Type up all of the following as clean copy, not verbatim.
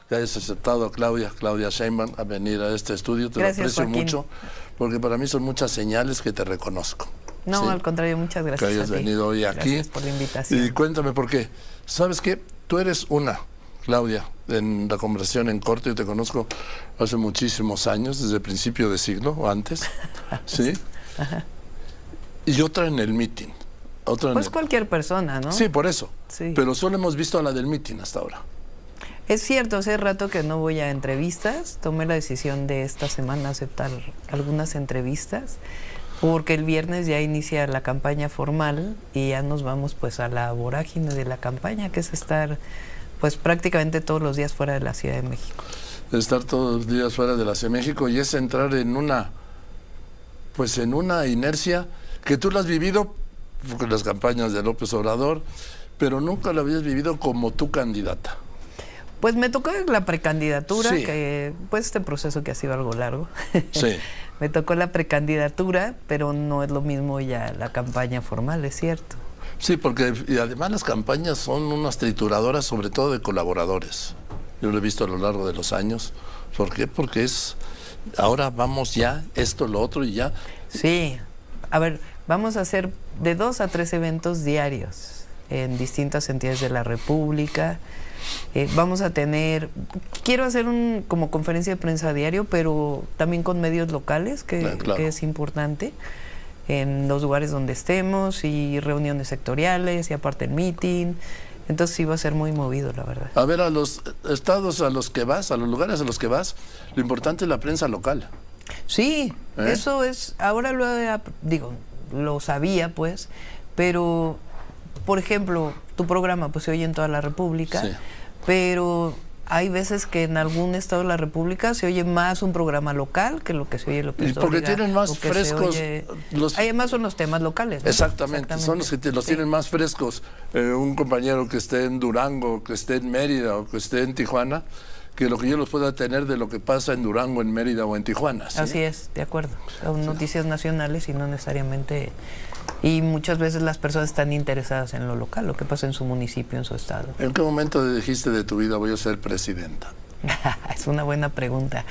que hayas aceptado a Claudia Sheinbaum, a venir a este estudio. Te Gracias, lo aprecio Joaquín. mucho, porque para mí son muchas señales que te reconozco. No, ¿sí? al contrario, muchas gracias Que hayas a ti. venido hoy aquí. Gracias por la invitación. Y cuéntame por qué. ¿Sabes qué? Tú eres una, Claudia, en la conversación en corte, yo te conozco hace muchísimos años, desde el principio de siglo o antes, ¿sí? Ajá. Y otra en el meeting. Otra en Pues el... cualquier persona, ¿no? Sí, por eso. Sí. Pero solo hemos visto a la del meeting hasta ahora. Es cierto, hace rato que no voy a entrevistas. Tomé la decisión de esta semana aceptar algunas entrevistas, porque el viernes ya inicia la campaña formal y ya nos vamos pues a la vorágine de la campaña, que es estar pues prácticamente todos los días fuera de la Ciudad de México. Estar todos los días fuera de la Ciudad de México, y es entrar en una, pues en una inercia que tú la has vivido con las campañas de López Obrador, pero nunca la habías vivido como tu candidata. Pues me tocó la precandidatura, Sí. que pues este proceso que ha sido algo largo. Sí. Me tocó la precandidatura, pero no es lo mismo ya la campaña formal, es cierto. Sí, porque y además las campañas son unas trituradoras, sobre todo de colaboradores. Yo lo he visto a lo largo de los años. ¿Por qué? Porque es, ahora vamos ya, esto, lo otro y ya. Sí, a ver, vamos a hacer de 2 a 3 eventos diarios en distintas entidades de la República. Vamos a tener, quiero hacer como conferencia de prensa diario, pero también con medios locales, Claro. que es importante, en los lugares donde estemos, y reuniones sectoriales, y aparte el meeting. Entonces sí va a ser muy movido, la verdad. A ver, a los estados a los que vas, a los lugares a los que vas, lo importante es la prensa local. Sí, ¿Eh? eso es, ahora lo sabía pues, pero por ejemplo, tu programa pues se oye en toda la República, Sí. pero hay veces que en algún estado de la República se oye más un programa local que lo que se oye en López Y porque Obrador, tienen más o que se frescos oye- los... Además son los temas locales, ¿no? Exactamente, son los que los Sí. tienen más frescos. Un compañero que esté en Durango, que esté en Mérida o que esté en Tijuana, que lo que yo los pueda tener de lo que pasa en Durango, en Mérida o en Tijuana. ¿sí? Así es, de acuerdo. Son noticias nacionales y no necesariamente... Y muchas veces las personas están interesadas en lo local, lo que pasa en su municipio, en su estado. ¿En qué momento dijiste de tu vida voy a ser presidenta? Es una buena pregunta.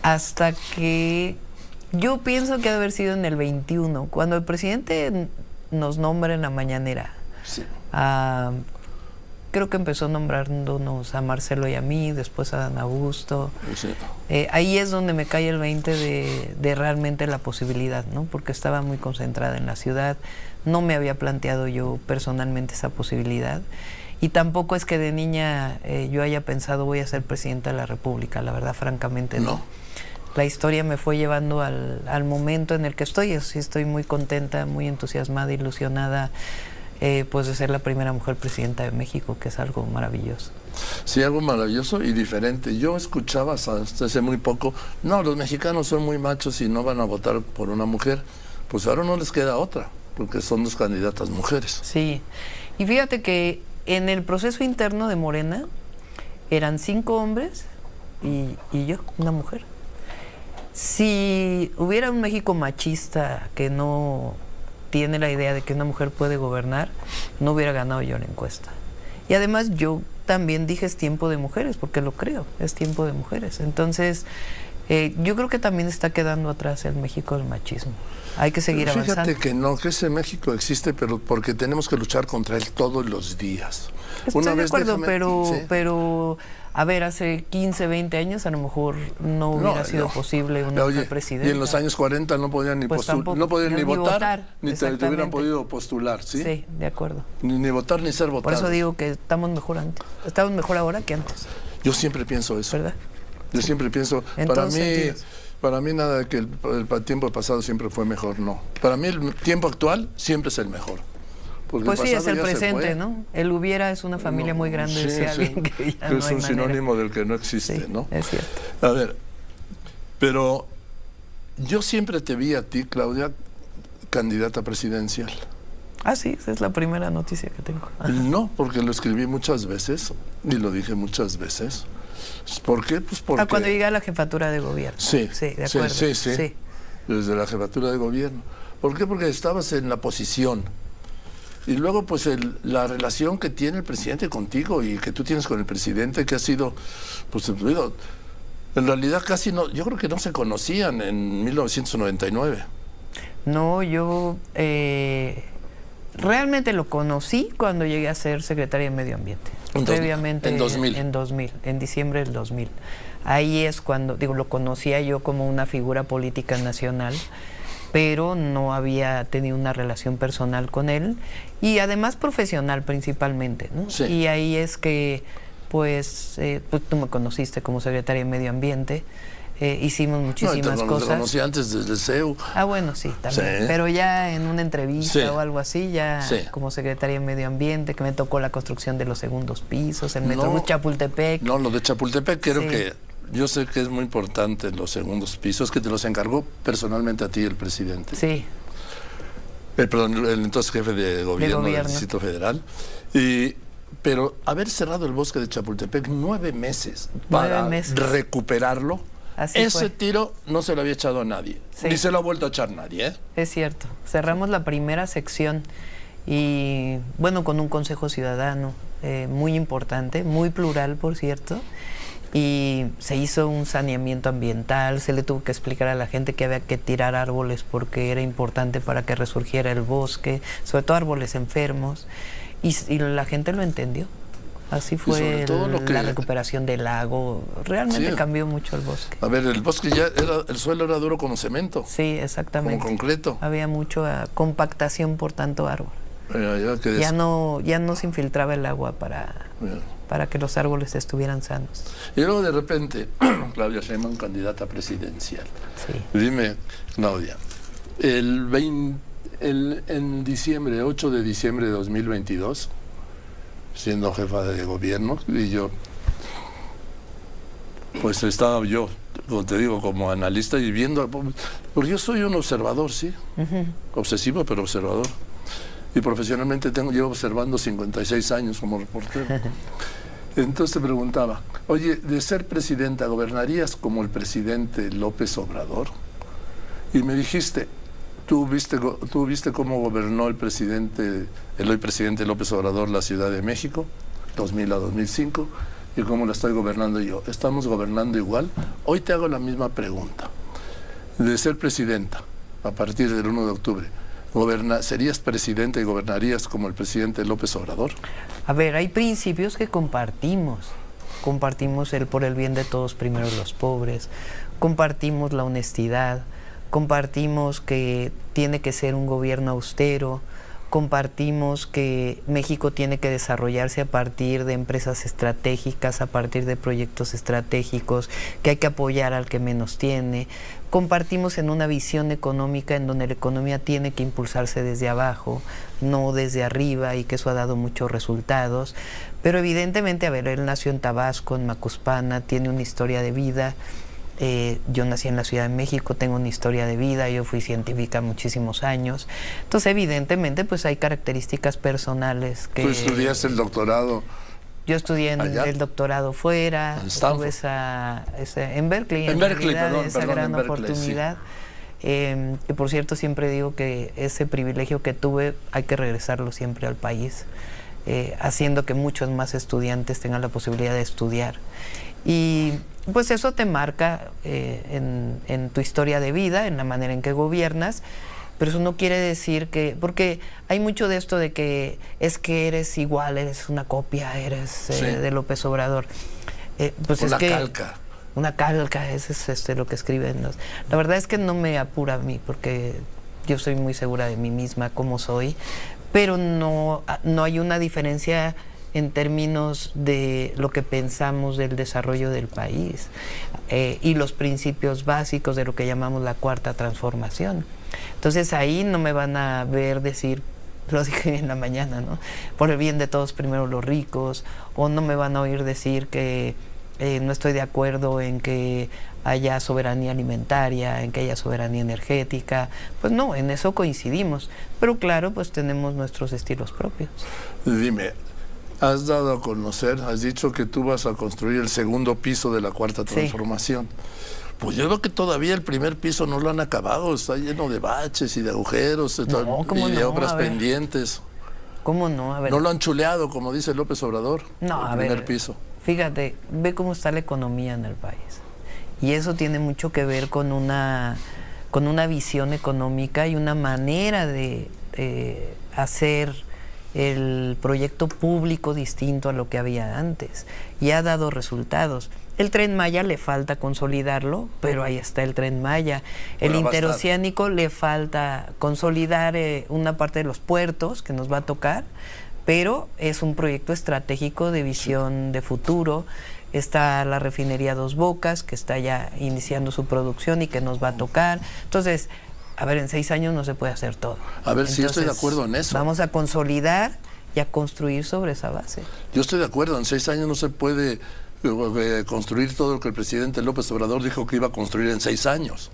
Hasta que yo pienso que ha de haber sido en el 21, cuando el presidente nos nombra en la mañanera. Sí. Creo que empezó nombrándonos a Marcelo y a mí, después a Dan Augusto. Sí. Ahí es donde me cae el 20 de realmente la posibilidad, ¿no? Porque estaba muy concentrada en la ciudad, no me había planteado yo personalmente esa posibilidad, y tampoco es que de niña yo haya pensado voy a ser presidenta de la República, la verdad, francamente no. La historia me fue llevando al momento en el que estoy, así estoy muy contenta, muy entusiasmada, ilusionada, pues de ser la primera mujer presidenta de México, que es algo maravilloso. Sí, algo maravilloso y diferente. Yo escuchaba hasta hace muy poco, no, los mexicanos son muy machos y no van a votar por una mujer. Pues ahora no les queda otra, porque son dos candidatas mujeres. Sí, y fíjate que en el proceso interno de Morena eran 5 hombres y yo, una mujer. Si hubiera un México machista que no tiene la idea de que una mujer puede gobernar, no hubiera ganado yo la encuesta. Y además yo también dije es tiempo de mujeres, porque lo creo, es tiempo de mujeres. Entonces, yo creo que también está quedando atrás el México del machismo. Hay que seguir avanzando. Fíjate que no, que ese México existe, pero porque tenemos que luchar contra él todos los días. Estoy de acuerdo, ¿sí? pero a ver, hace 15, 20 años a lo mejor no hubiera sido posible una mujer presidenta. Y en los años 40 no podían ni Pues no podían ni votar, ni te hubieran exactamente. podido postular, ¿sí? Sí, de acuerdo. Ni votar ni ser votados. Por eso digo que estamos mejor ahora que antes, Yo siempre pienso eso. ¿verdad? Yo siempre pienso, En todos sentidos. para mí nada de que el tiempo pasado siempre fue mejor, no. Para mí el tiempo actual siempre es el mejor. Porque Pues sí, es pasado el ya se presente, fue. ¿no? El hubiera es una familia muy grande, Sí, decía sí, alguien que ya que no es hay un manera. sinónimo del que no existe, Sí, ¿no? es cierto. A ver, pero yo siempre te vi a ti, Claudia, candidata presidencial. Ah, sí, esa es la primera noticia que tengo. Ajá. No, porque lo escribí muchas veces y lo dije muchas veces. ¿Por qué? Pues porque... Cuando llegué a la jefatura de gobierno. Sí, Sí, de acuerdo. sí. Desde la jefatura de gobierno. ¿Por qué? Porque estabas en la posición Y luego, pues, la relación que tiene el presidente contigo y que tú tienes con el presidente, que ha sido, pues, en realidad casi no, yo creo que no se conocían en 1999. No, yo realmente lo conocí cuando llegué a ser secretaria de Medio Ambiente. Previamente en 2000. En 2000, en diciembre del 2000. Ahí es cuando, digo, lo conocía yo como una figura política nacional, pero no había tenido una relación personal con él y además profesional principalmente, ¿no? Sí. Y ahí es que, pues tú me conociste como secretaria de Medio Ambiente. Hicimos muchísimas cosas. Lo conocí antes del CEU. Ah, bueno, sí, también. Sí. Pero ya en una entrevista o algo así, ya como secretaria de Medio Ambiente, que me tocó la construcción de los segundos pisos, el Metrobús Chapultepec. No, lo de Chapultepec creo que yo sé que es muy importante los segundos pisos, que te los encargó personalmente a ti el presidente. Sí. Perdón, el entonces jefe de gobierno del Distrito Federal. Pero haber cerrado el bosque de Chapultepec 9 meses para recuperarlo, ese tiro no se lo había echado a nadie, ni se lo ha vuelto a echar nadie, ¿eh? Es cierto, cerramos la primera sección y bueno, con un consejo ciudadano muy importante, muy plural por cierto, y se hizo un saneamiento ambiental, se le tuvo que explicar a la gente que había que tirar árboles porque era importante para que resurgiera el bosque, sobre todo árboles enfermos, y la gente lo entendió. Así fue la recuperación del lago. Realmente cambió mucho el bosque. A ver, el bosque el suelo era duro como cemento. Sí, exactamente. Como concreto. Había mucha compactación por tanto árbol. Ya no se infiltraba el agua para que los árboles estuvieran sanos. Y luego de repente, Claudia Sheinbaum, candidata presidencial. Sí. Dime, Claudia, en diciembre, 8 de diciembre de 2022, siendo jefa de gobierno, y yo, pues estaba yo, como te digo, como analista y viendo, porque yo soy un observador, sí, obsesivo pero observador, y profesionalmente llevo observando 56 años como reportero. Entonces te preguntaba, oye, de ser presidenta, ¿gobernarías como el presidente López Obrador? Y me dijiste, ¿Tú viste cómo gobernó el hoy presidente López Obrador la Ciudad de México, 2000 a 2005, y cómo la estoy gobernando yo? ¿Estamos gobernando igual? Hoy te hago la misma pregunta. De ser presidenta, a partir del 1 de octubre, ¿serías presidenta y gobernarías como el presidente López Obrador? A ver, hay principios que compartimos. Compartimos el por el bien de todos, primero los pobres. Compartimos la honestidad. Compartimos que tiene que ser un gobierno austero, compartimos que México tiene que desarrollarse a partir de empresas estratégicas, a partir de proyectos estratégicos, que hay que apoyar al que menos tiene. Compartimos en una visión económica en donde la economía tiene que impulsarse desde abajo, no desde arriba, y que eso ha dado muchos resultados. Pero evidentemente, a ver, él nació en Tabasco, en Macuspana, tiene una historia de vida. Yo nací en la Ciudad de México, tengo una historia de vida, yo fui científica muchísimos años. Entonces, evidentemente, pues hay características personales que... ¿Tú estudiaste el doctorado? Yo estudié el doctorado fuera, tuve en Berkeley, esa gran oportunidad. Que por cierto, siempre digo que ese privilegio que tuve hay que regresarlo siempre al país, haciendo que muchos más estudiantes tengan la posibilidad de estudiar. Y pues eso te marca en tu historia de vida, en la manera en que gobiernas, pero eso no quiere decir que, porque hay mucho de esto de que es que eres igual, eres una copia, eres de López Obrador. Pues una calca. Una calca, eso es lo que escriben. La verdad es que no me apura a mí, porque yo soy muy segura de mí misma, como soy, pero no hay una diferencia en términos de lo que pensamos del desarrollo del país y los principios básicos de lo que llamamos la cuarta transformación. Entonces ahí no me van a ver decir, lo dije en la mañana, ¿no? Por el bien de todos, primero los ricos, o no me van a oír decir que no estoy de acuerdo en que haya soberanía alimentaria, en que haya soberanía energética. Pues no, en eso coincidimos, pero claro, pues tenemos nuestros estilos propios. Dime, has dado a conocer, has dicho que tú vas a construir el segundo piso de la cuarta transformación. Pues yo creo que todavía el primer piso no lo han acabado, está lleno de baches y de agujeros y de obras pendientes. ¿Cómo no? A ver. No lo han chuleado, como dice López Obrador. No, a el ver. primer piso. Fíjate, ve cómo está la economía en el país. Y eso tiene mucho que ver con una visión económica y una manera de hacer el proyecto público distinto a lo que había antes. Y ha dado resultados. El Tren Maya le falta consolidarlo, pero ahí está el Tren Maya. El interoceánico le falta consolidar una parte de los puertos que nos va a tocar, pero es un proyecto estratégico de visión de futuro. Está la refinería Dos Bocas, que está ya iniciando su producción y que nos va a tocar. Entonces, a ver, en 6 años no se puede hacer todo. A ver, sí, estoy de acuerdo en eso. Vamos a consolidar y a construir sobre esa base. Yo estoy de acuerdo, en 6 años no se puede construir todo lo que el presidente López Obrador dijo que iba a construir en 6 años.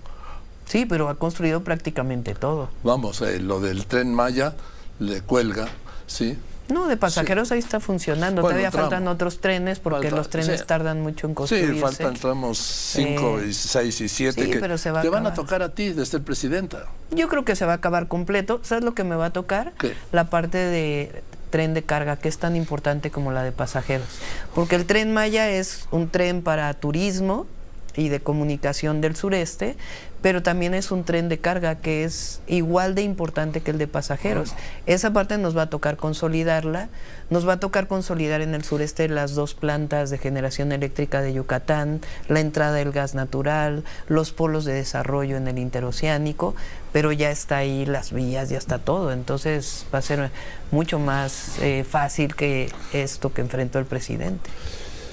Sí, pero ha construido prácticamente todo. Vamos, lo del Tren Maya le cuelga, ¿sí? No, de pasajeros sí. Ahí está funcionando. Bueno, todavía faltan otros trenes porque los trenes sí. Tardan mucho en construirse. Sí, faltan tramos 5, 6 y 7 sí, que pero se va te a van a tocar a ti desde el presidente. Yo creo que se va a acabar completo. ¿Sabes lo que me va a tocar? ¿Qué? La parte de tren de carga, que es tan importante como la de pasajeros. Porque el Tren Maya es un tren para turismo y de comunicación del sureste, pero también es un tren de carga que es igual de importante que el de pasajeros. Esa parte nos va a tocar consolidarla. Nos va a tocar consolidar en el sureste las 2 plantas de generación eléctrica de Yucatán, la entrada del gas natural, los polos de desarrollo en el interoceánico, pero ya está ahí las vías, ya está todo. Entonces va a ser mucho más fácil que esto que enfrentó el presidente.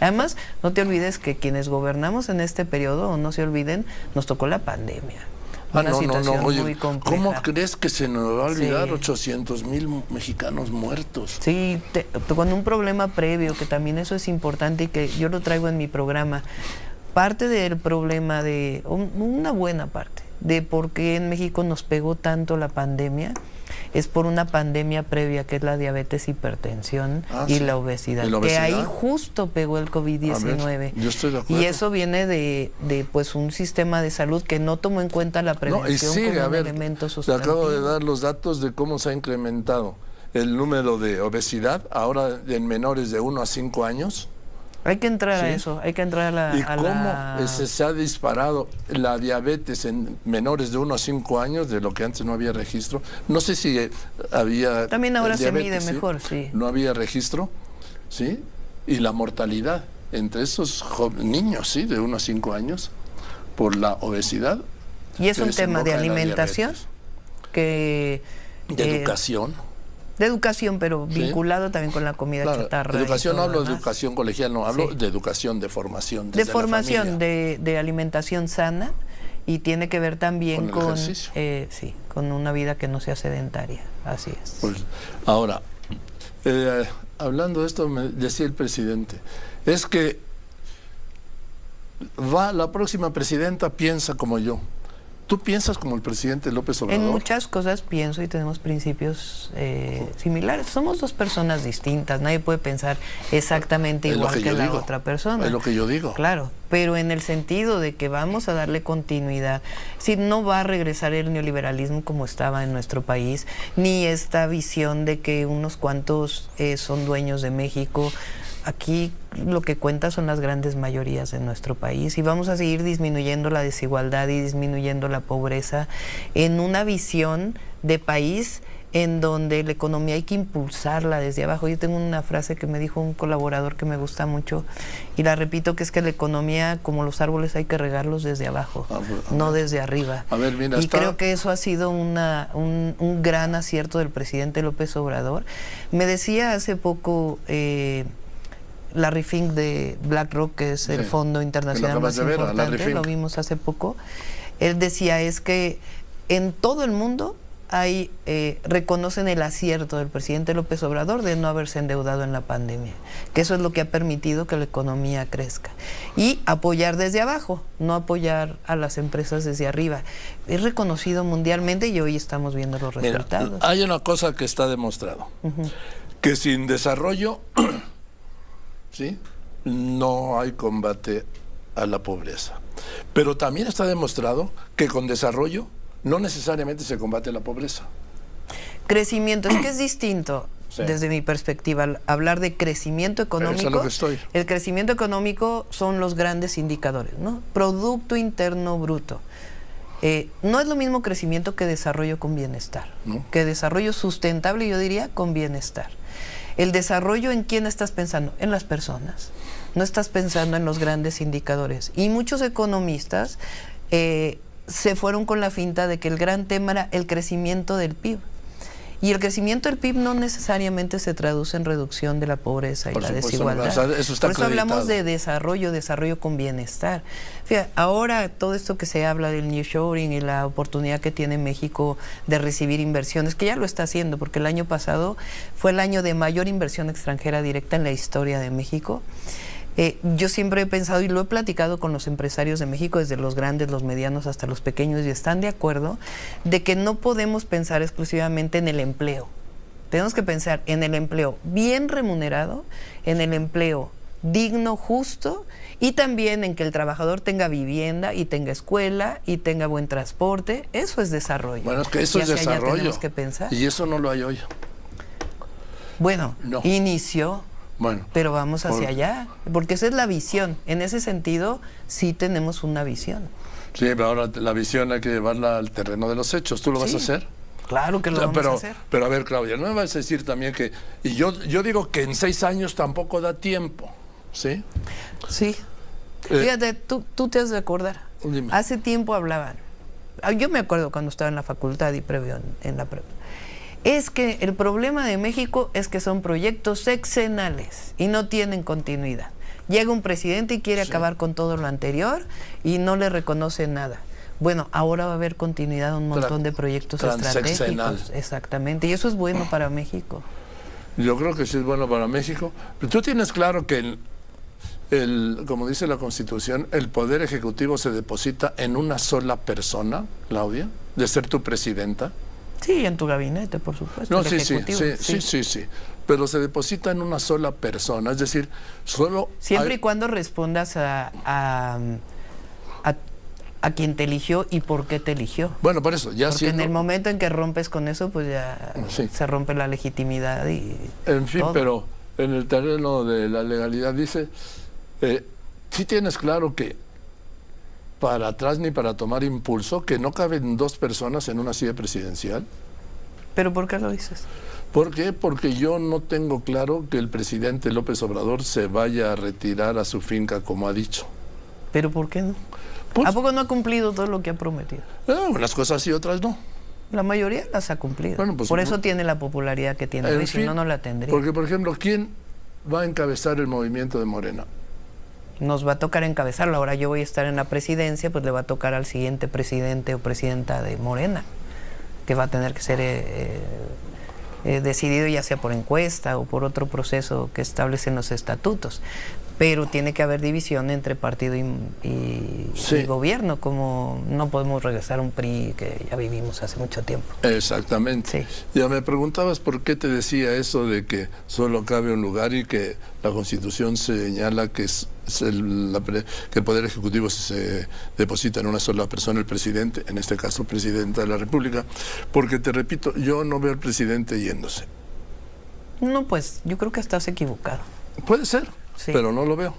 Además, no te olvides que quienes gobernamos en este periodo, o no se olviden, nos tocó la pandemia. Una situación Oye, muy compleja. ¿cómo crees que se nos va a olvidar Sí. 800,000 mexicanos muertos? Sí, con un problema previo, que también eso es importante y que yo lo traigo en mi programa. Parte del problema una buena parte, de por qué en México nos pegó tanto la pandemia, es por una pandemia previa que es la diabetes, hipertensión y sí. la obesidad. ¿Y la obesidad? Que ahí justo pegó el COVID-19. Yo estoy de acuerdo. Y eso viene de pues un sistema de salud que no tomó en cuenta la prevención como un elemento sustantivo. Te acabo de dar los datos de cómo se ha incrementado el número de obesidad ahora en menores de 1 a 5 años. Hay que entrar a eso, hay que entrar ¿Y cómo se ha disparado la diabetes en menores de 1 a 5 años, de lo que antes no había registro? No sé si había... También ahora diabetes, se mide mejor, sí. No había registro, ¿sí? Y la mortalidad entre esos niños, ¿sí? De 1 a 5 años, por la obesidad. Y es un tema de alimentación, de educación. De educación, pero vinculado también con la comida chatarra. Educación, no hablo de educación colegial, no, hablo de educación, de formación. De formación, de alimentación sana, y tiene que ver también con una vida que no sea sedentaria, así es. Pues, ahora, hablando de esto, me decía el presidente, es que la próxima presidenta piensa como yo. ¿Tú piensas como el presidente López Obrador? En muchas cosas pienso y tenemos principios similares. Somos 2 personas distintas. Nadie puede pensar exactamente igual que la otra persona. Es lo que yo digo. Claro, pero en el sentido de que vamos a darle continuidad. Si no va a regresar el neoliberalismo como estaba en nuestro país, ni esta visión de que unos cuantos son dueños de México. Aquí lo que cuenta son las grandes mayorías de nuestro país, y vamos a seguir disminuyendo la desigualdad y disminuyendo la pobreza en una visión de país en donde la economía hay que impulsarla desde abajo. Yo tengo una frase que me dijo un colaborador que me gusta mucho y la repito, que es que la economía, como los árboles, hay que regarlos desde abajo, no desde arriba. A ver, mira, creo que eso ha sido un gran acierto del presidente López Obrador. Me decía hace poco Larry Fink de BlackRock, que es el fondo internacional más importante, lo vimos hace poco. Él decía, es que en todo el mundo reconocen el acierto del presidente López Obrador de no haberse endeudado en la pandemia, que eso es lo que ha permitido que la economía crezca. Y apoyar desde abajo, no apoyar a las empresas desde arriba. Es reconocido mundialmente y hoy estamos viendo los resultados. Mira, hay una cosa que está demostrado, que sin desarrollo ¿sí? no hay combate a la pobreza. Pero también está demostrado que con desarrollo no necesariamente se combate la pobreza. Crecimiento, es que es distinto. Sí. desde mi perspectiva, al hablar de crecimiento económico, Eso es lo que estoy. el crecimiento económico son los grandes indicadores, ¿no? Producto Interno Bruto. No es lo mismo crecimiento que desarrollo con bienestar, ¿no? Que desarrollo sustentable, yo diría, con bienestar. El desarrollo, ¿en quién estás pensando? En las personas. No estás pensando en los grandes indicadores. Y muchos economistas se fueron con la finta de que el gran tema era el crecimiento del PIB. Y el crecimiento del PIB no necesariamente se traduce en reducción de la pobreza y Por la supuesto, desigualdad. o sea, eso está Por eso hablamos acreditado. de desarrollo con bienestar. Fíjate, ahora todo esto que se habla del nearshoring y la oportunidad que tiene México de recibir inversiones, que ya lo está haciendo, porque el año pasado fue el año de mayor inversión extranjera directa en la historia de México. Yo siempre he pensado y lo he platicado con los empresarios de México, desde los grandes, los medianos hasta los pequeños, y están de acuerdo de que no podemos pensar exclusivamente en el empleo. Tenemos que pensar en el empleo bien remunerado, en el empleo digno, justo, y también en que el trabajador tenga vivienda y tenga escuela y tenga buen transporte. Eso es desarrollo. Bueno, es que eso Y es hacia allá desarrollo. tenemos que pensar. Y eso no lo hay hoy. Bueno, No. inició. Bueno, Pero vamos hacia allá, porque esa es la visión. En ese sentido, sí tenemos una visión. sí, pero ahora la visión hay que llevarla al terreno de los hechos. ¿Tú lo vas a Sí. hacer? Claro que lo vamos a hacer. Pero a ver, Claudia, no me vas a decir también que... Y yo digo que en 6 años tampoco da tiempo, ¿sí? Sí. Fíjate, tú te has de acordar. Dime. Hace tiempo hablaban. Yo me acuerdo cuando estaba en la facultad y previo en la prepa. Es que el problema de México es que son proyectos sexenales y no tienen continuidad. Llega un presidente y quiere acabar con todo lo anterior y no le reconoce nada. Bueno, ahora va a haber continuidad, un montón de proyectos estratégicos. Exactamente, y eso es bueno para México. Yo creo que sí es bueno para México. Pero tú tienes claro que, como dice la Constitución, el Poder Ejecutivo se deposita en una sola persona, Claudia, de ser tu presidenta. Sí, en tu gabinete, por supuesto. No, el ejecutivo, sí. Pero se deposita en una sola persona, es decir, solo... Siempre y cuando respondas a quien te eligió y por qué te eligió. Bueno, por eso, ya Porque en el momento en que rompes con eso, pues ya se rompe la legitimidad y en fin, todo. pero en el terreno de la legalidad dice, sí tienes claro que para atrás ni para tomar impulso, que no caben 2 personas en una silla presidencial. ¿Pero por qué lo dices? ¿Por qué? Porque yo no tengo claro que el presidente López Obrador se vaya a retirar a su finca como ha dicho. ¿Pero por qué no? Pues, ¿A poco no ha cumplido todo lo que ha prometido? unas cosas sí, otras no. La mayoría las ha cumplido. Bueno, pues, por eso tiene la popularidad que tiene hoy, si no, no la tendría. Porque, por ejemplo, ¿quién va a encabezar el movimiento de Morena? Nos va a tocar encabezarlo. Ahora yo voy a estar en la presidencia, pues le va a tocar al siguiente presidente o presidenta de Morena, que va a tener que ser decidido ya sea por encuesta o por otro proceso que establecen los estatutos. Pero tiene que haber división entre partido y gobierno, como no podemos regresar a un PRI que ya vivimos hace mucho tiempo. Exactamente. Sí. Ya me preguntabas por qué te decía eso de que solo cabe un lugar y que la Constitución señala que que el Poder Ejecutivo se deposita en una sola persona, el presidente, en este caso presidenta de la República, porque te repito, yo no veo al presidente yéndose. No, pues yo creo que estás equivocado. Puede ser, Sí. pero no lo veo.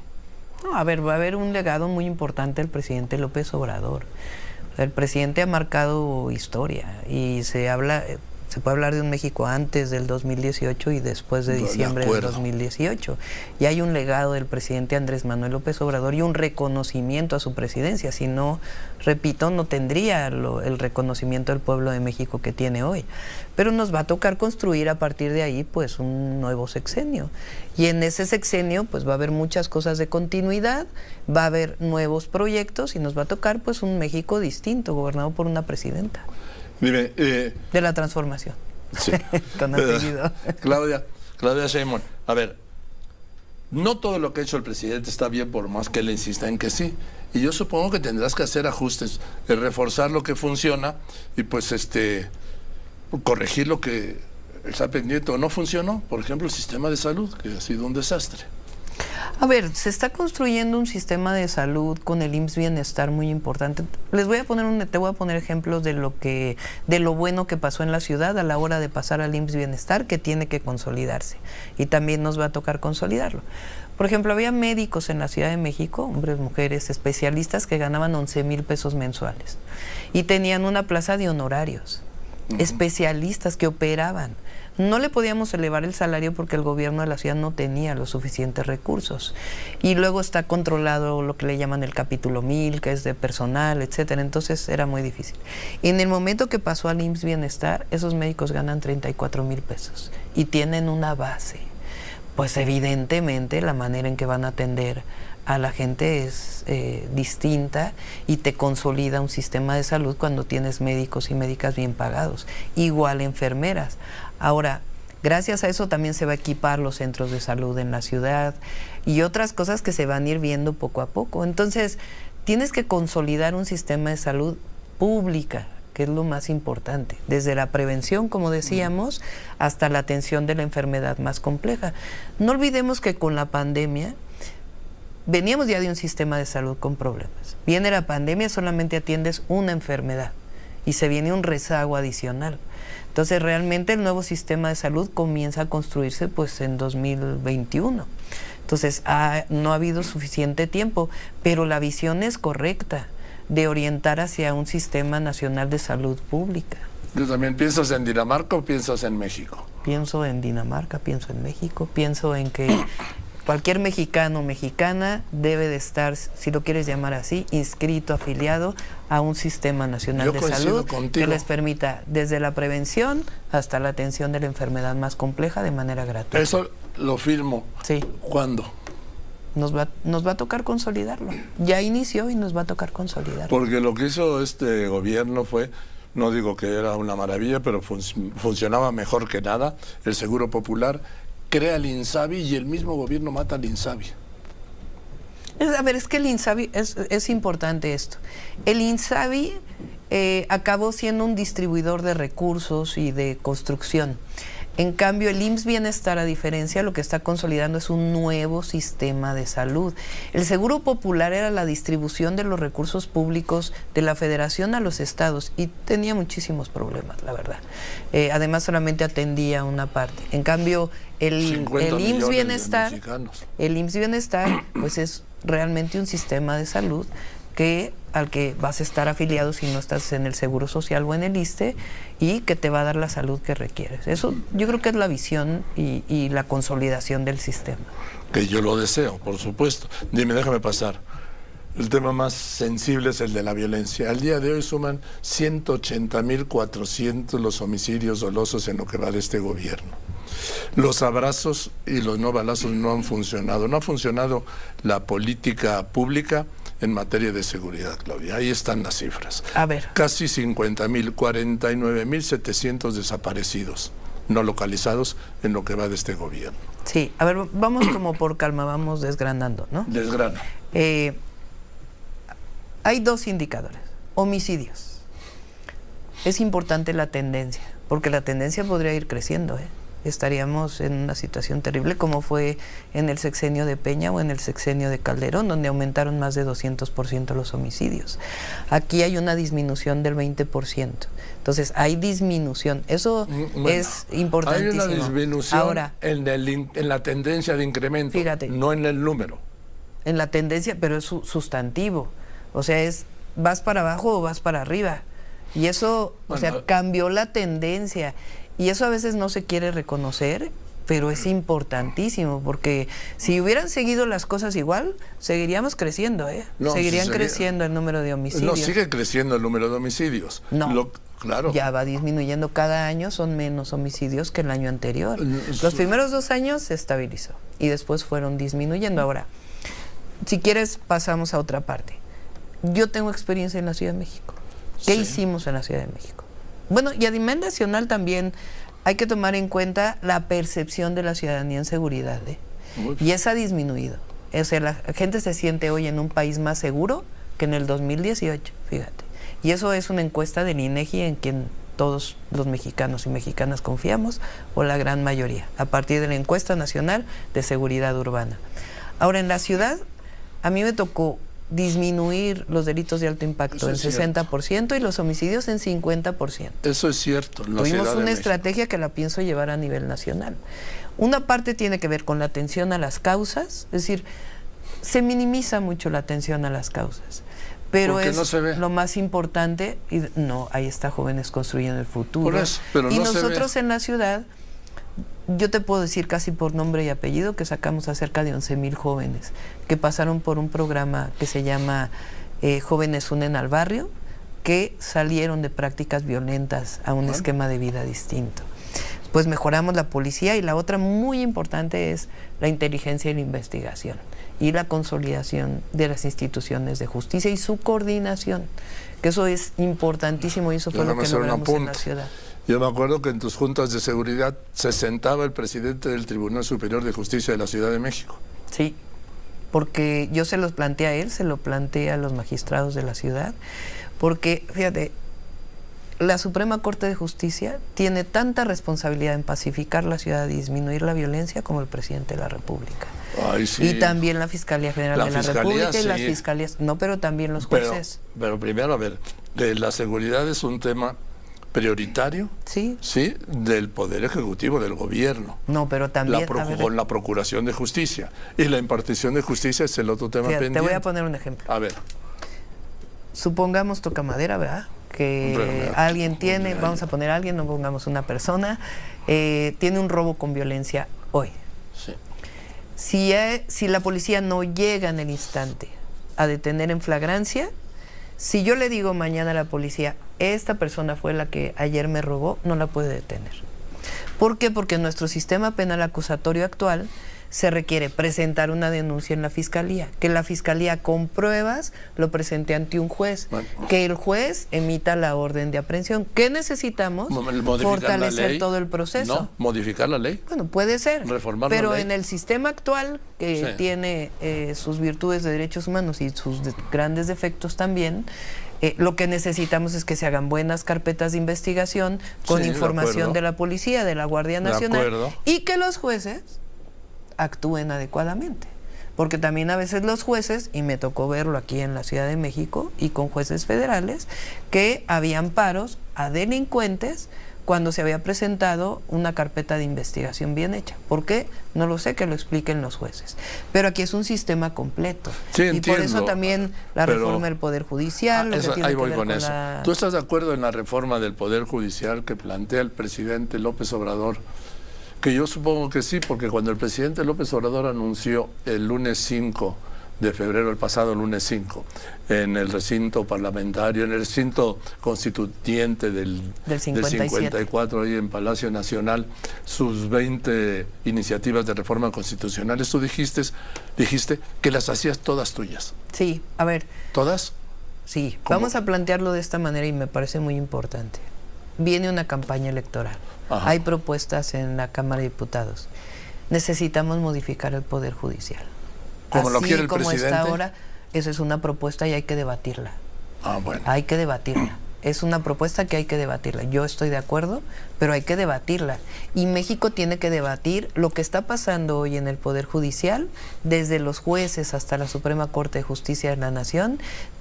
No, a ver, va a haber un legado muy importante del presidente López Obrador. El presidente ha marcado historia y se puede hablar de un México antes del 2018 y después de diciembre del 2018. Y hay un legado del presidente Andrés Manuel López Obrador y un reconocimiento a su presidencia. Si no, repito, no tendría el reconocimiento del pueblo de México que tiene hoy. Pero nos va a tocar construir a partir de ahí pues un nuevo sexenio. Y en ese sexenio pues va a haber muchas cosas de continuidad, va a haber nuevos proyectos y nos va a tocar pues un México distinto, gobernado por una presidenta. Dime, de la transformación. Sí. Con apellido. Claudia Sheinbaum, a ver, no todo lo que ha hecho el presidente está bien por más que él insista en que sí. Y yo supongo que tendrás que hacer ajustes, reforzar lo que funciona y pues corregir lo que está pendiente o no funcionó. Por ejemplo, el sistema de salud, que ha sido un desastre. A ver, se está construyendo un sistema de salud con el IMSS Bienestar muy importante. Te voy a poner ejemplos de lo bueno que pasó en la ciudad a la hora de pasar al IMSS Bienestar, que tiene que consolidarse. Y también nos va a tocar consolidarlo. Por ejemplo, había médicos en la Ciudad de México, hombres, mujeres, especialistas, que ganaban 11,000 pesos mensuales. Y tenían una plaza de honorarios. Especialistas que operaban. No le podíamos elevar el salario porque el gobierno de la ciudad no tenía los suficientes recursos. Y luego está controlado lo que le llaman el capítulo 1000, que es de personal, etcétera. Entonces era muy difícil. En el momento que pasó al IMSS Bienestar, esos médicos ganan 34,000 pesos y tienen una base. Pues evidentemente la manera en que van a atender a la gente es distinta y te consolida un sistema de salud cuando tienes médicos y médicas bien pagados. Igual enfermeras. Ahora, gracias a eso también se va a equipar los centros de salud en la ciudad y otras cosas que se van a ir viendo poco a poco. Entonces, tienes que consolidar un sistema de salud pública, que es lo más importante, desde la prevención, como decíamos, hasta la atención de la enfermedad más compleja. No olvidemos que con la pandemia veníamos ya de un sistema de salud con problemas. Viene la pandemia, solamente atiendes una enfermedad y se viene un rezago adicional. Entonces, realmente el nuevo sistema de salud comienza a construirse pues en 2021. Entonces, no ha habido suficiente tiempo, pero la visión es correcta de orientar hacia un sistema nacional de salud pública. ¿Tú también piensas en Dinamarca o piensas en México? Pienso en Dinamarca, pienso en México, pienso en que cualquier mexicano o mexicana debe de estar, si lo quieres llamar así, inscrito, afiliado a un sistema nacional de salud que les permita desde la prevención hasta la atención de la enfermedad más compleja de manera gratuita. Eso lo firmo. Sí. ¿Cuándo? Nos va a tocar consolidarlo. Ya inició y nos va a tocar consolidarlo. Porque lo que hizo este gobierno fue, no digo que era una maravilla, pero funcionaba mejor que nada, el Seguro Popular, crea el INSABI y el mismo gobierno mata al INSABI. A ver, es que el INSABI, es importante esto. El INSABI acabó siendo un distribuidor de recursos y de construcción. En cambio, el IMSS Bienestar, a diferencia, lo que está consolidando es un nuevo sistema de salud. El Seguro Popular era la distribución de los recursos públicos de la Federación a los estados y tenía muchísimos problemas, la verdad. Además, solamente atendía una parte. En cambio, el IMSS Bienestar, pues es realmente un sistema de salud al que vas a estar afiliado si no estás en el Seguro Social o en el ISSSTE y que te va a dar la salud que requieres. Eso yo creo que es la visión y la consolidación del sistema. Que yo lo deseo, por supuesto. Dime, déjame pasar. El tema más sensible es el de la violencia. Al día de hoy suman 180.400 los homicidios dolosos en lo que va de este gobierno. Los abrazos y los no balazos no han funcionado. No ha funcionado la política pública en materia de seguridad, Claudia. Ahí están las cifras. A ver. Casi 50,000, 49,700 desaparecidos, no localizados en lo que va de este gobierno. Sí, a ver, vamos como por calma, vamos desgranando, ¿no? Desgrana. Hay dos indicadores. Homicidios. Es importante la tendencia, porque la tendencia podría ir creciendo, estaríamos en una situación terrible como fue en el sexenio de Peña o en el sexenio de Calderón, donde aumentaron más de 200% los homicidios. Aquí hay una disminución del 20%. Entonces, hay disminución. Eso es importantísimo. Hay una disminución ahora, en la tendencia de incremento, fíjate, no en el número. En la tendencia, pero es sustantivo. O sea, vas para abajo o vas para arriba. Y eso, cambió la tendencia. Y eso a veces no se quiere reconocer, pero es importantísimo, porque si hubieran seguido las cosas igual, seguiríamos creciendo, Seguirían creciendo el número de homicidios. No, sigue creciendo el número de homicidios. No, claro. Ya va disminuyendo cada año, son menos homicidios que el año anterior. Los primeros 2 años se estabilizó y después fueron disminuyendo. Ahora, si quieres, pasamos a otra parte. Yo tengo experiencia en la Ciudad de México. ¿Qué hicimos en la Ciudad de México? Bueno, y a nivel nacional también hay que tomar en cuenta la percepción de la ciudadanía en seguridad, y esa ha disminuido. O sea, la gente se siente hoy en un país más seguro que en el 2018, fíjate. Y eso es una encuesta del INEGI en quien todos los mexicanos y mexicanas confiamos, o la gran mayoría, a partir de la encuesta nacional de seguridad urbana. Ahora, en la ciudad, a mí me tocó disminuir los delitos de alto impacto en 60% y los homicidios en 50%. Eso es cierto. Tuvimos una estrategia que la pienso llevar a nivel nacional. Una parte tiene que ver con la atención a las causas, es decir, se minimiza mucho la atención a las causas, pero porque es no se ve. Lo más importante, y no, ahí está Jóvenes Construyendo el Futuro. Por eso, pero y no nosotros se ve. En la ciudad, yo te puedo decir casi por nombre y apellido que sacamos a cerca de 11,000 jóvenes que pasaron por un programa que se llama Jóvenes Unen al Barrio, que salieron de prácticas violentas a un esquema de vida distinto. Pues mejoramos la policía, y la otra muy importante es la inteligencia y la investigación y la consolidación de las instituciones de justicia y su coordinación, que eso es importantísimo, y eso fue lo que logramos en la ciudad. Yo me acuerdo que en tus juntas de seguridad se sentaba el presidente del Tribunal Superior de Justicia de la Ciudad de México. Sí, porque yo se los planteé a él, se lo planteé a los magistrados de la ciudad, porque, fíjate, la Suprema Corte de Justicia tiene tanta responsabilidad en pacificar la ciudad y disminuir la violencia como el presidente de la República. Ay, sí. Y también la Fiscalía General de la República y las fiscalías, no, pero también los jueces. Pero primero, a ver, la seguridad es un tema prioritario, sí, del Poder Ejecutivo, del gobierno. No, pero también con la Procuración de Justicia. Y la impartición de justicia es el otro tema pendiente. Te voy a poner un ejemplo. A ver. Supongamos, toca madera, ¿verdad? Que alguien tiene, vamos a poner a alguien, no pongamos una persona, tiene un robo con violencia hoy. Sí. Si la policía no llega en el instante a detener en flagrancia, si yo le digo mañana a la policía, esta persona fue la que ayer me robó, no la puede detener. ¿Por qué? Porque en nuestro sistema penal acusatorio actual se requiere presentar una denuncia en la fiscalía, que la fiscalía con pruebas lo presente ante un juez, que el juez emita la orden de aprehensión. ¿Qué necesitamos? Fortalecer todo el proceso. No, modificar la ley. Bueno, puede ser. Reformar pero la ley. En el sistema actual, que tiene sus virtudes de derechos humanos y sus grandes defectos también, lo que necesitamos es que se hagan buenas carpetas de investigación con información de la policía, de la Guardia Nacional, y que los jueces actúen adecuadamente, porque también a veces los jueces, y me tocó verlo aquí en la Ciudad de México y con jueces federales, que habían paros a delincuentes cuando se había presentado una carpeta de investigación bien hecha. ¿Por qué? No lo sé, que lo expliquen los jueces. Pero aquí es un sistema completo. Sí, y entiendo, por eso también la reforma del Poder Judicial. Ahí voy con eso. ¿Tú estás de acuerdo en la reforma del Poder Judicial que plantea el presidente López Obrador? Que yo supongo que sí, porque cuando el presidente López Obrador anunció el lunes 5 de febrero, el pasado lunes 5, en el recinto parlamentario, en el recinto constituyente del 54, ahí en Palacio Nacional, sus 20 iniciativas de reforma constitucionales, tú dijiste que las hacías todas tuyas. Sí, a ver. ¿Todas? Sí, vamos a plantearlo de esta manera y me parece muy importante. Viene una campaña electoral. Ajá. Hay propuestas en la Cámara de Diputados. Necesitamos modificar el Poder Judicial. Como lo quiere el presidente. Está ahora, esa es una propuesta y hay que debatirla. Bueno. Hay que debatirla. Es una propuesta que hay que debatirla. Yo estoy de acuerdo, pero hay que debatirla. Y México tiene que debatir lo que está pasando hoy en el Poder Judicial, desde los jueces hasta la Suprema Corte de Justicia de la Nación.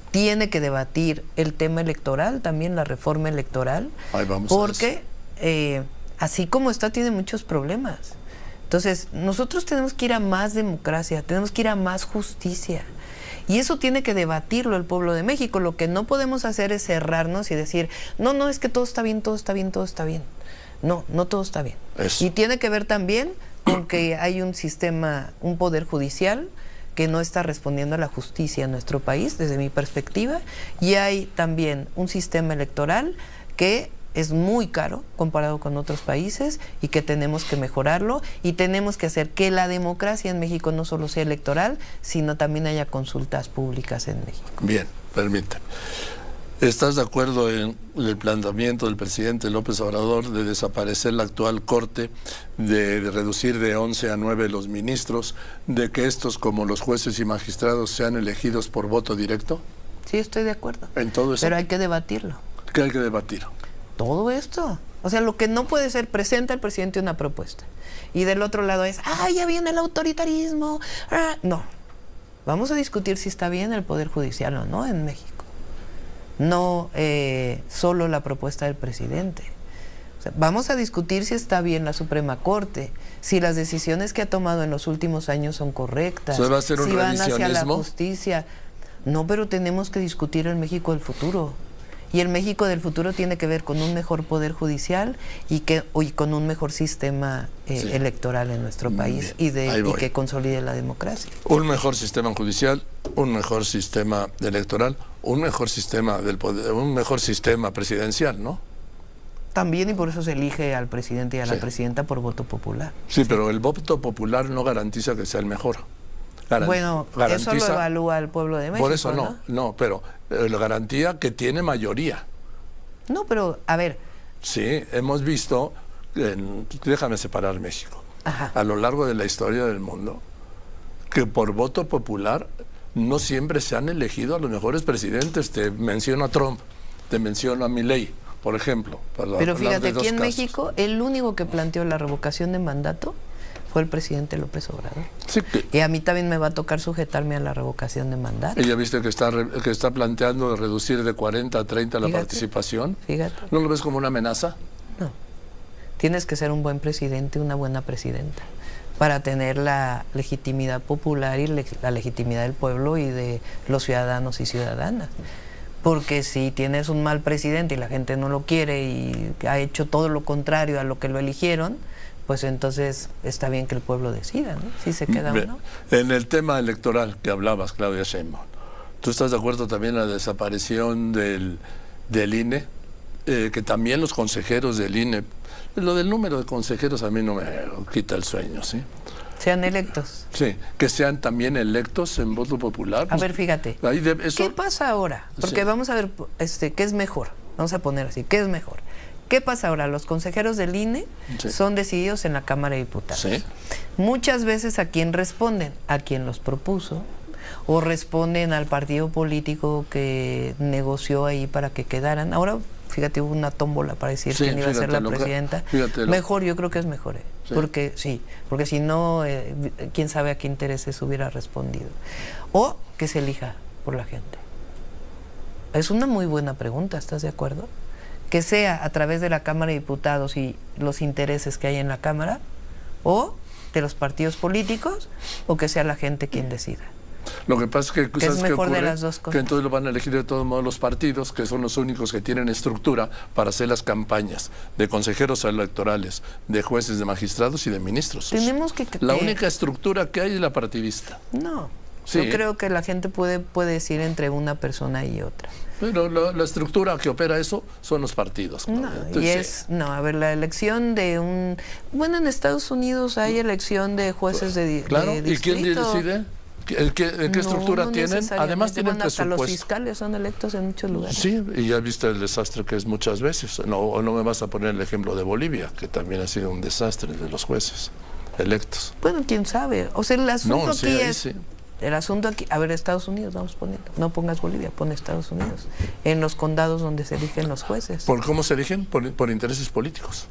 Tiene que debatir el tema electoral, también la reforma electoral, porque así como está, tiene muchos problemas. Entonces, nosotros tenemos que ir a más democracia, tenemos que ir a más justicia. Y eso tiene que debatirlo el pueblo de México. Lo que no podemos hacer es cerrarnos y decir, no, es que todo está bien, todo está bien, todo está bien. No todo está bien. Eso. Y tiene que ver también con que hay un sistema, un poder judicial que no está respondiendo a la justicia en nuestro país, desde mi perspectiva, y hay también un sistema electoral que es muy caro comparado con otros países y que tenemos que mejorarlo y tenemos que hacer que la democracia en México no solo sea electoral, sino también haya consultas públicas en México. Bien, permítame. ¿Estás de acuerdo en el planteamiento del presidente López Obrador de desaparecer la actual Corte, de reducir de 11 a 9 los ministros, de que estos, como los jueces y magistrados, sean elegidos por voto directo? Sí, estoy de acuerdo. En todo eso. Pero hay que debatirlo. ¿Qué hay que debatir? Todo esto. O sea, lo que no puede ser, presenta el presidente una propuesta. Y del otro lado es, ya viene el autoritarismo. No. Vamos a discutir si está bien el Poder Judicial o no en México. No solo la propuesta del presidente. O sea, vamos a discutir si está bien la Suprema Corte, si las decisiones que ha tomado en los últimos años son correctas, ¿va a ser un si van hacia la revisionismo? justicia. No, pero tenemos que discutir el México del futuro. Y el México del futuro tiene que ver con un mejor poder judicial y con un mejor sistema electoral en nuestro país y que consolide la democracia. Un mejor sistema judicial, un mejor sistema electoral, un mejor sistema del poder, un mejor sistema presidencial, ¿no? También, y por eso se elige al presidente y a la presidenta por voto popular. Sí, pero el voto popular no garantiza que sea el mejor. Bueno, eso lo evalúa el pueblo de México. Por eso no, pero la garantía que tiene mayoría. No, pero a ver. Sí, hemos visto, déjame separar México, a lo largo de la historia del mundo, que por voto popular no siempre se han elegido a los mejores presidentes. Te menciono a Trump, te menciono a Milei, por ejemplo. Pero fíjate, aquí en México, el único que planteó la revocación de mandato fue el presidente López Obrador. Sí, y a mí también me va a tocar sujetarme a la revocación de mandato. ¿Y ya viste que está planteando reducir de 40 a 30 la participación? Fíjate. ¿No lo ves como una amenaza? No. Tienes que ser un buen presidente, una buena presidenta, para tener la legitimidad popular y la legitimidad del pueblo y de los ciudadanos y ciudadanas. Porque si tienes un mal presidente y la gente no lo quiere y ha hecho todo lo contrario a lo que lo eligieron, pues entonces está bien que el pueblo decida, ¿no? Si se queda o no. En el tema electoral que hablabas, Claudia Sheinbaum, ¿tú estás de acuerdo también en la desaparición del INE? Que también los consejeros del INE, lo del número de consejeros a mí no me quita el sueño, ¿sí? Sean electos. Sí, que sean también electos en voto popular. A ver, fíjate, ¿qué pasa ahora? Porque vamos a ver, ¿qué es mejor? Vamos a poner así, ¿qué es mejor? ¿Qué pasa ahora? Los consejeros del INE son decididos en la Cámara de Diputados. Sí. Muchas veces, ¿a quién responden? A quien los propuso, o responden al partido político que negoció ahí para que quedaran. Ahora, fíjate, hubo una tómbola para decir quién iba a ser la presidenta. Mejor, yo creo que es mejor. Porque si no, quién sabe a qué intereses hubiera respondido. O que se elija por la gente. Es una muy buena pregunta, ¿estás de acuerdo? Que sea a través de la Cámara de Diputados y los intereses que hay en la Cámara, o de los partidos políticos, o que sea la gente quien decida. Lo que pasa es que es mejor de las dos cosas. Que entonces lo van a elegir de todos modos los partidos, que son los únicos que tienen estructura para hacer las campañas de consejeros electorales, de jueces, de magistrados y de ministros. Tenemos que la única estructura que hay es la partidista. No, yo creo que la gente puede decir entre una persona y otra. Pero la estructura que opera eso son los partidos. Entonces, a ver, la elección de un... Bueno, en Estados Unidos hay elección de jueces de ¿y quién decide? ¿En qué estructura tienen? Además tienen presupuesto. Hasta los fiscales son electos en muchos lugares. Sí, y ya viste el desastre que es muchas veces. No me vas a poner el ejemplo de Bolivia, que también ha sido un desastre de los jueces electos. Bueno, quién sabe. O sea, el asunto aquí es... El asunto aquí, a ver, Estados Unidos, vamos poniendo. No pongas Bolivia, pon Estados Unidos. En los condados donde se eligen los jueces. ¿Por cómo se eligen? Por intereses políticos.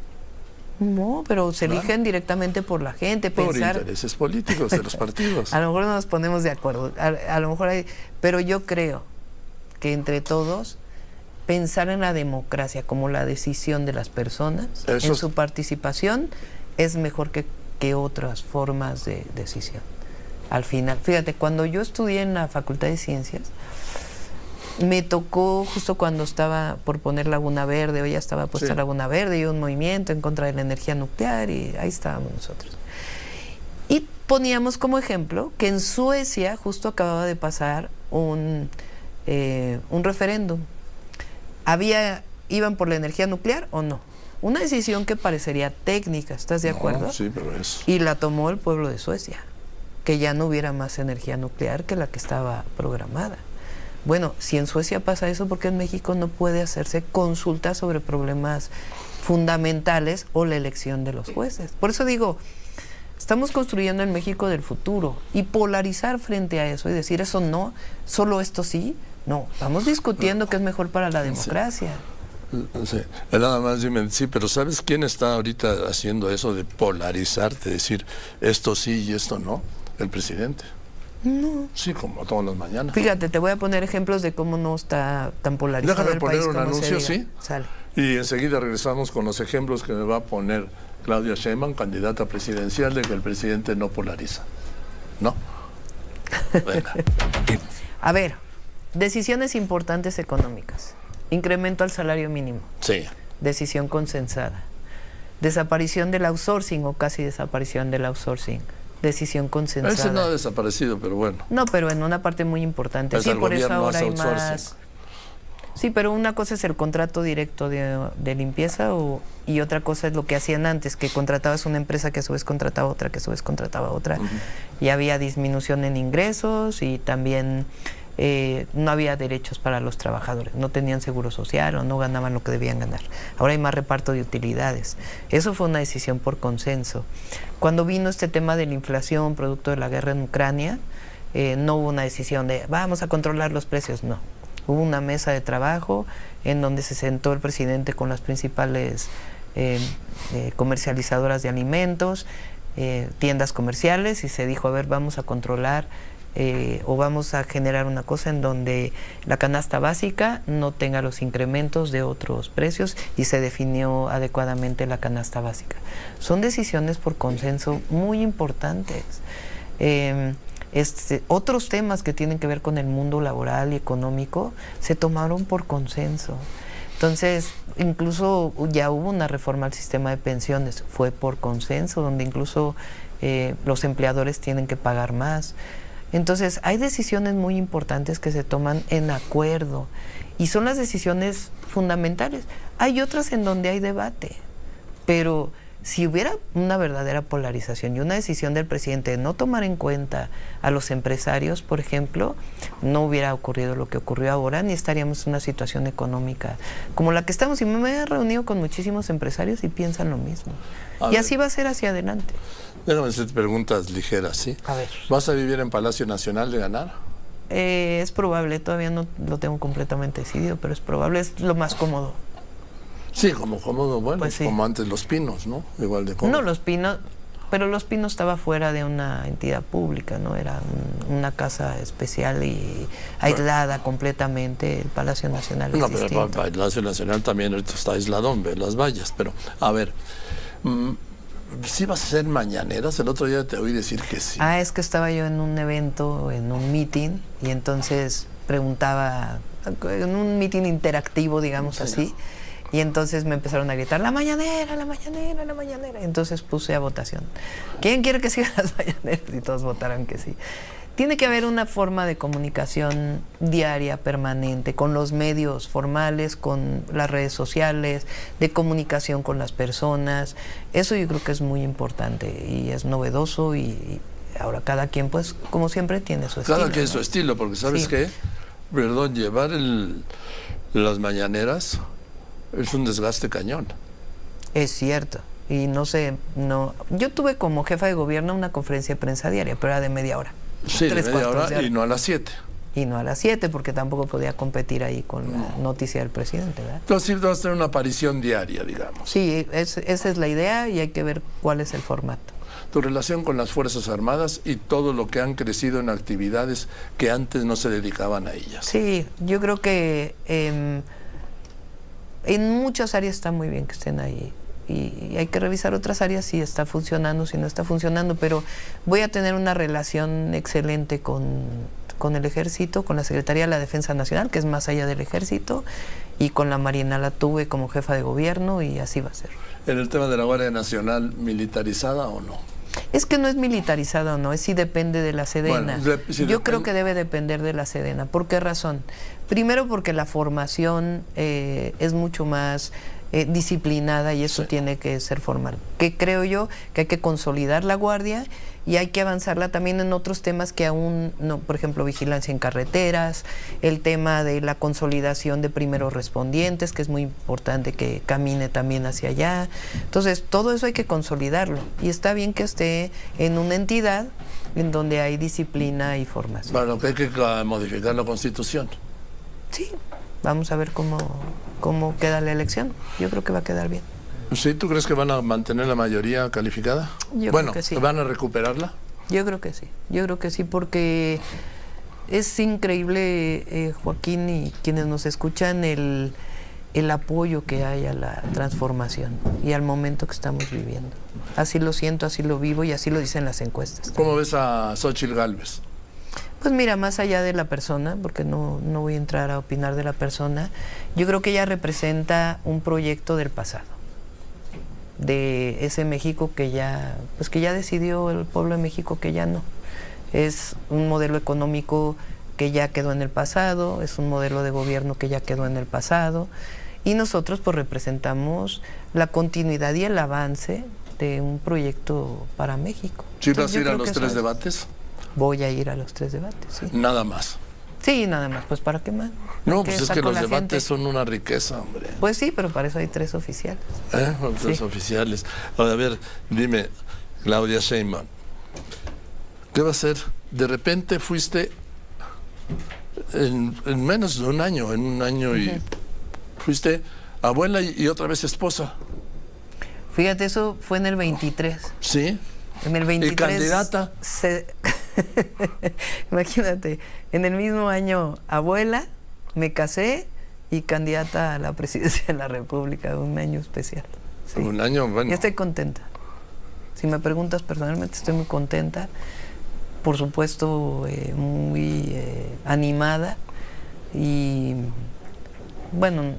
No, pero se eligen directamente por la gente. Por intereses políticos de los partidos. A lo mejor no nos ponemos de acuerdo. A lo mejor hay... Pero yo creo que entre todos, pensar en la democracia como la decisión de las personas, en su participación, es mejor que otras formas de decisión. Al final, fíjate, cuando yo estudié en la Facultad de Ciencias, me tocó justo cuando estaba por poner Laguna Verde, hoy ya estaba puesta Laguna Verde, y un movimiento en contra de la energía nuclear, y ahí estábamos nosotros. Y poníamos como ejemplo que en Suecia justo acababa de pasar un referéndum. ¿Iban por la energía nuclear o no? Una decisión que parecería técnica, ¿estás de acuerdo? Sí, pero es... Y la tomó el pueblo de Suecia, que ya no hubiera más energía nuclear que la que estaba programada. Bueno, si en Suecia pasa eso, ¿por qué en México no puede hacerse consulta sobre problemas fundamentales o la elección de los jueces? Por eso digo, estamos construyendo el México del futuro, y polarizar frente a eso y decir eso no, solo esto sí, no, vamos discutiendo qué es mejor para la democracia. Sí, nada más dime, sí, pero ¿sabes quién está ahorita haciendo eso de polarizarte, decir esto sí y esto no? El presidente. No. Sí, como todas las mañanas. Fíjate, te voy a poner ejemplos de cómo no está tan polarizado Déjame el poner país un como anuncio, se diga. ¿sí? Sale. Y enseguida regresamos con los ejemplos que me va a poner Claudia Sheinbaum, candidata presidencial, de que el presidente no polariza. ¿No? Venga. A ver, decisiones importantes económicas. Incremento al salario mínimo. Sí. Decisión consensada. Desaparición del outsourcing o casi desaparición del outsourcing. Decisión consensada. Ese no ha desaparecido, pero bueno. No, pero en una parte muy importante. Pues Sí, el por eso gobierno ahora hace hay outsourcing. más. Sí, pero una cosa es el contrato directo de limpieza y otra cosa es lo que hacían antes, que contratabas una empresa que a su vez contrataba otra, que a su vez contrataba otra. Y había disminución en ingresos y también no había derechos para los trabajadores. No tenían seguro social o no ganaban lo que debían ganar. Ahora hay más reparto de utilidades. Eso fue una decisión por consenso. Cuando vino este tema de la inflación producto de la guerra en Ucrania, no hubo una decisión de vamos a controlar los precios, no. Hubo una mesa de trabajo en donde se sentó el presidente con las principales comercializadoras de alimentos, tiendas comerciales, y se dijo, a ver, vamos a controlar o vamos a generar una cosa en donde la canasta básica no tenga los incrementos de otros precios, y se definió adecuadamente la canasta básica. Son decisiones por consenso muy importantes. Otros temas que tienen que ver con el mundo laboral y económico se tomaron por consenso. Entonces, incluso ya hubo una reforma al sistema de pensiones, fue por consenso, donde incluso los empleadores tienen que pagar más. Entonces, hay decisiones muy importantes que se toman en acuerdo y son las decisiones fundamentales. Hay otras en donde hay debate, pero si hubiera una verdadera polarización y una decisión del presidente de no tomar en cuenta a los empresarios, por ejemplo, no hubiera ocurrido lo que ocurrió ahora, ni estaríamos en una situación económica como la que estamos. Y me he reunido con muchísimos empresarios y piensan lo mismo. Y así va a ser hacia adelante. Déjame hacer preguntas ligeras, ¿sí? A ver. ¿Vas a vivir en Palacio Nacional de ganar? Es probable, todavía no lo tengo completamente decidido, pero es probable, es lo más cómodo. Sí, como cómodo, bueno, Pues sí. como antes Los Pinos, ¿no? Igual de cómodo. No, Los Pinos, pero Los Pinos estaba fuera de una entidad pública, ¿no? Era una casa especial y aislada completamente. El Palacio Nacional es No, pero distinto. el Palacio Nacional también ahorita está aisladón, ve las vallas. Pero, a ver, ¿sí vas a hacer mañaneras? El otro día te oí decir que sí. Ah, es que estaba yo en un evento, en un meeting, y entonces preguntaba, en un meeting interactivo, digamos Sí. así, y entonces me empezaron a gritar, la mañanera, la mañanera, la mañanera. Entonces puse a votación, ¿quién quiere que sigan las mañaneras? Y todos votaron que sí. Tiene que haber una forma de comunicación diaria, permanente, con los medios formales, con las redes sociales, de comunicación con las personas. Eso yo creo que es muy importante y es novedoso, y ahora cada quien, pues, como siempre, tiene su estilo. Cada quien ¿no? su estilo, porque ¿sabes Sí. qué? Perdón, llevar las mañaneras es un desgaste cañón. Es cierto. Y no sé, yo tuve como jefa de gobierno una conferencia de prensa diaria, pero era de media hora. Sí, de 3 media cuartos de hora hora. y no a las 7. Y no a las 7, porque tampoco podía competir ahí con la noticia del presidente, ¿verdad? Entonces sí vas a tener una aparición diaria, digamos. Sí, esa es la idea, y hay que ver cuál es el formato. Tu relación con las Fuerzas Armadas y todo lo que han crecido en actividades que antes no se dedicaban a ellas. Sí, yo creo que en muchas áreas está muy bien que estén ahí. Y hay que revisar otras áreas si está funcionando, si no está funcionando, pero voy a tener una relación excelente con el Ejército, con la Secretaría de la Defensa Nacional, que es más allá del Ejército, y con la Marina la tuve como jefa de gobierno, y así va a ser. ¿En el tema de la Guardia Nacional militarizada o no? Es que no es militarizada o no, es si depende de la Sedena. Bueno, Yo creo que debe depender de la Sedena. ¿Por qué razón? Primero porque la formación es mucho más disciplinada, y eso Sí. tiene que ser formal. Que creo yo que hay que consolidar la Guardia y hay que avanzarla también en otros temas que aún no, por ejemplo, vigilancia en carreteras, el tema de la consolidación de primeros respondientes, que es muy importante que camine también hacia allá. Entonces, todo eso hay que consolidarlo, y está bien que esté en una entidad en donde hay disciplina y formación. Para lo que hay que modificar la Constitución. Sí, Vamos a ver cómo queda la elección. Yo creo que va a quedar bien. ¿Sí? ¿Tú crees que van a mantener la mayoría calificada? Yo creo que sí. ¿Van a recuperarla? Yo creo que sí, porque es increíble, Joaquín, y quienes nos escuchan, el apoyo que hay a la transformación y al momento que estamos viviendo. Así lo siento, así lo vivo y así lo dicen las encuestas. ¿Cómo ves a Xóchitl Gálvez? Pues mira, más allá de la persona, porque no voy a entrar a opinar de la persona, yo creo que ella representa un proyecto del pasado, de ese México que ya decidió el pueblo de México que ya no. Es un modelo económico que ya quedó en el pasado, es un modelo de gobierno que ya quedó en el pasado, y nosotros pues representamos la continuidad y el avance de un proyecto para México. ¿Sí vas a ir a los 3 debates? Voy a ir a los 3 debates, sí. Nada más. Sí, nada más, pues ¿para qué más? No, pues es que los debates son una riqueza, hombre. Pues sí, pero para eso hay 3 oficiales. 3 oficiales. A ver, dime, Claudia Sheinbaum, ¿qué va a hacer? De repente fuiste en menos de un año, y fuiste abuela y otra vez esposa. Fíjate, eso fue en el 23. ¿Sí? En el 23. ¿Y candidata? Imagínate, en el mismo año abuela, me casé y candidata a la presidencia de la República, un año especial. Sí. Un año, bueno. Yo estoy contenta. Si me preguntas personalmente, estoy muy contenta. Por supuesto, muy animada. Y bueno,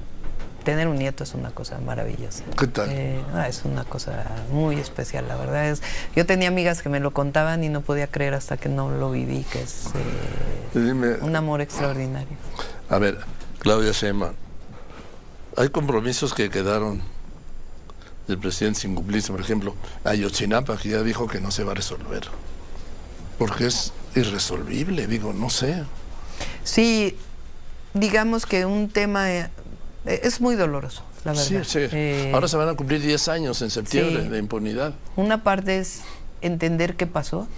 tener un nieto es una cosa maravillosa. ¿Qué tal? Es una cosa muy especial, la verdad. Yo tenía amigas que me lo contaban y no podía creer hasta que no lo viví, que es un amor extraordinario. A ver, Claudia Sheinbaum, hay compromisos que quedaron del presidente sin cumplirse. Por ejemplo, Ayotzinapa, que ya dijo que no se va a resolver, porque es irresolvible, digo, no sé. Sí, digamos que un tema es muy doloroso, la verdad. Sí. Ahora se van a cumplir 10 años en septiembre de impunidad. Una parte es entender qué pasó,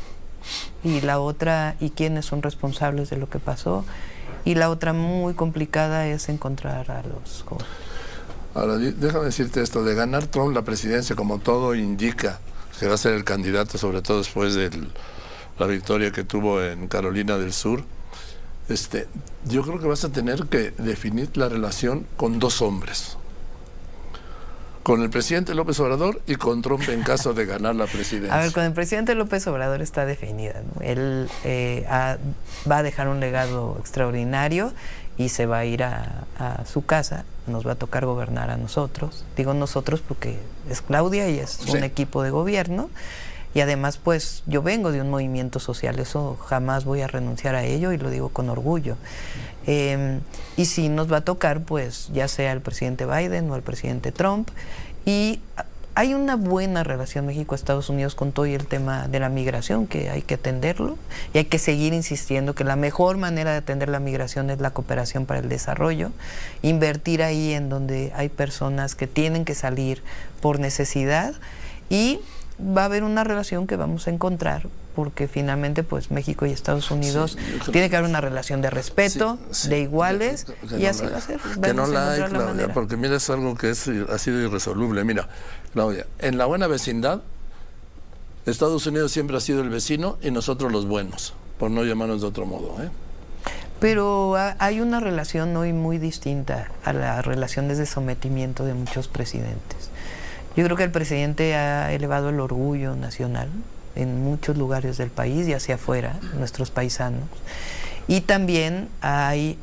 y la otra, y quiénes son responsables de lo que pasó, y la otra muy complicada es encontrar a los jóvenes. Ahora, déjame decirte esto, de ganar Trump la presidencia, como todo indica que va a ser el candidato, sobre todo después de la victoria que tuvo en Carolina del Sur, yo creo que vas a tener que definir la relación con 2 hombres. Con el presidente López Obrador y con Trump en caso de ganar la presidencia. A ver, con el presidente López Obrador está definida, ¿no? Él va a dejar un legado extraordinario y se va a ir a su casa. Nos va a tocar gobernar a nosotros. Digo nosotros porque es Claudia y es un equipo de gobierno. Y además, pues, yo vengo de un movimiento social, eso jamás voy a renunciar a ello y lo digo con orgullo. Y sí nos va a tocar, pues, ya sea el presidente Biden o el presidente Trump. Y hay una buena relación México-Estados Unidos con todo y el tema de la migración, que hay que atenderlo. Y hay que seguir insistiendo que la mejor manera de atender la migración es la cooperación para el desarrollo. Invertir ahí en donde hay personas que tienen que salir por necesidad. Y va a haber una relación que vamos a encontrar, porque finalmente pues México y Estados Unidos tiene que haber una relación de respeto, de iguales, y así va a ser. Que no la hay, Claudia, porque mira, es algo que ha sido irresoluble. Mira, Claudia, en la buena vecindad, Estados Unidos siempre ha sido el vecino y nosotros los buenos, por no llamarnos de otro modo, Pero hay una relación hoy muy distinta a las relaciones de sometimiento de muchos presidentes. Yo creo que el presidente ha elevado el orgullo nacional en muchos lugares del país y hacia afuera, nuestros paisanos. Y también hay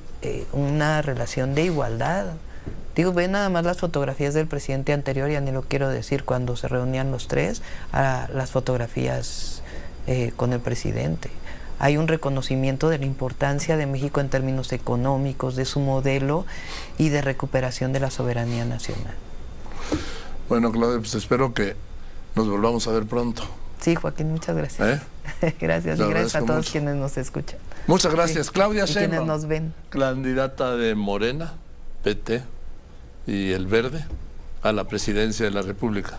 una relación de igualdad. Digo, ve nada más las fotografías del presidente anterior, ya ni lo quiero decir, cuando se reunían los 3, a las fotografías con el presidente. Hay un reconocimiento de la importancia de México en términos económicos, de su modelo y de recuperación de la soberanía nacional. Bueno, Claudia, pues espero que nos volvamos a ver pronto. Sí, Joaquín, muchas gracias. Gracias, y gracias a todos quienes nos escuchan. Muchas gracias. Claudia Sheinbaum, quienes nos ven. Candidata de Morena, PT y El Verde a la presidencia de la República.